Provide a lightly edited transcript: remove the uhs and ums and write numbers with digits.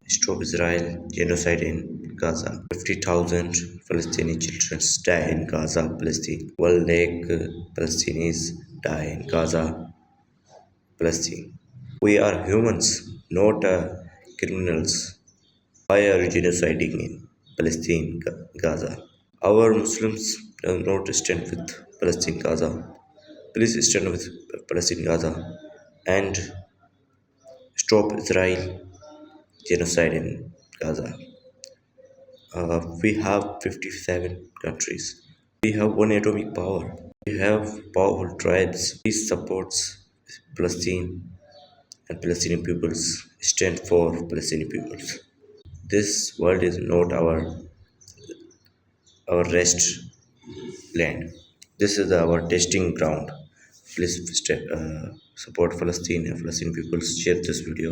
Stop Israel genocide in Gaza. 50,000 Palestinian children die in Gaza, Palestine. 1 lakh Palestinians die in Gaza, Palestine. We are humans, not criminals. Why are you genociding in Palestine, Gaza? Our Muslims do not stand with Palestine, Gaza. Please stand with Palestine, Gaza, and stop Israel genocide in Gaza. We have 57 countries. We have one atomic power. We have powerful tribes. Peace supports Palestine and Palestinian peoples. Stand for Palestinian peoples. This world is not our rest land. This is our testing ground. Please support Palestine and Palestinian peoples. Share this video.